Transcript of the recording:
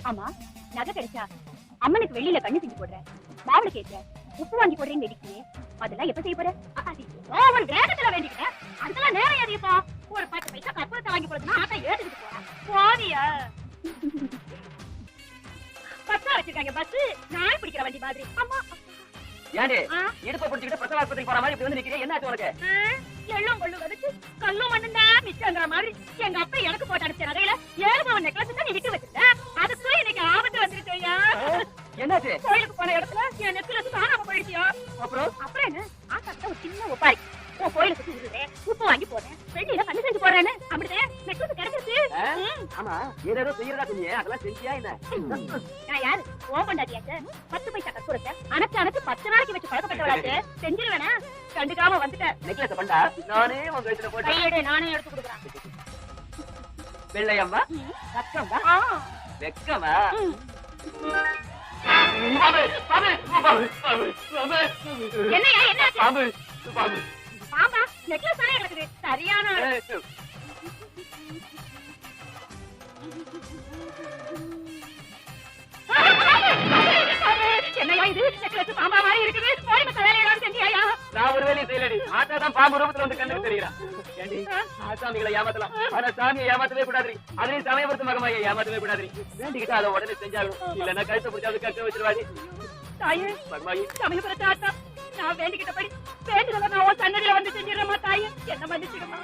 ஆமா, நகை கிடைச்சா அம்மனுக்கு வெளியில கண்ணு செஞ்சு போடுற, மாவுளை கேட்கிற, உப்பு வாங்கி போடுறேன்னு வேடிக்கையே, அதெல்லாம் எப்ப செய்ய போற? ஒரு வேகத்துல வேண்டிக்கிட்டேன், அதெல்லாம் நேரம் ஏறியப்பா. ஒரு 10 பைசா கற்பூரத்தை வாங்கி போடுறதுன்னா ஆட்டை ஏத்துக்கிட்டு போறேன். போதியா பஸ்ஸா வச்சிருக்காங்க, பஸ் நாய் பிடிக்கிற வண்டி மாதிரி. அம்மா ஏண்டி இடுப்பை பிடிச்சிக்கிட்டு பிரசவ ஆஸ்பத்திரிக்கு போற மாதிரி இப்படி வந்து நிக்கிறீங்க, என்ன ஆச்சு உனக்கு? எள்ளும் கொள்ளு வதச்சு கல்லும் மண்ணும் தான் மிச்சங்கிற மாதிரி எங்க அப்பா எனக்கு போட்டு அனுப்பிச்ச நகையில 7 பவுன் நெக்லஸ் தான் நீ விட்டு வச்சிருந்த. அதுக்குள்ள இன்னைக்கு ஆபத்து வந்துருக்கையா? என்னாச்சு? கோயிலுக்கு போன இடத்துல என் நெக்லஸ் காணாம போயிடுச்சியா? அப்புறம் என்ன, ஆசாத்த ஒரு சின்ன ஒப்பாரி உன் கோயிலுக்கு தூங்குறேன், உப்பு வாங்கி போறேன், வெள்ளியில கண்ணு செஞ்சு போறேன்னு அப்படிதான் நெக்லஸ் கிடைச்சிருச்சு. ஆமா, ஏதோ செய்யறதா சொன்னீங்க, அதெல்லாம் செஞ்சியா என்ன? நான் யாரு? ஓ கொண்டாடியாச்ச 10 பைசா கற்பூரத்தை அணைச்சு 10 நாளைக்கு வச்சு பழக்கப்பட்டவளாச்சு. செஞ்சிருவேனா? கண்டுக்காம வந்துட்டேன். நெக்லஸ் பண்ணா நானே உங்க வயசுல போட்டு கையெடு, நானே எடுத்து கொடுக்குறேன். வெள்ளையம்மா வெக்கமா வெக்கமா? என்னையா என்ன பாம்பா? நெக்லஸ் தானே கிடக்குது, சரியான என்னையா இது? நெக்லஸ் பாம்பா மாதிரி இருக்குது. கோழி மத்த வேலை ஏதாவது செஞ்சியா? நான் ஒரு வேலையும் செய்யலடி, ஆட்டாதான் பாம்பு ரூபத்துல வந்து கண்ணுக்கு தெரியுறான். ஏண்டி ஆசாமிகளை ஏமாத்தலாம், ஆனா சாமியை ஏமாத்தவே கூடாது. அதையும் சமயபுரத்து மகமாயை ஏமாத்தவே கூடாது. வேண்டிக்கிட்டு அதை உடனே செஞ்சாலும் இல்லன்னா கழுத்தை பிடிச்சாது கட்ட வச்சிருவாடி. தாயே மகமாயி, சமயபுரத்து ஆட்டா, நான் வேண்டிக்கிட்டபடி வேண்டுதல நான் உன் சன்னதியில வந்து செஞ்சிடறேமா தாயே, என்ன மன்னிச்சிடுமா.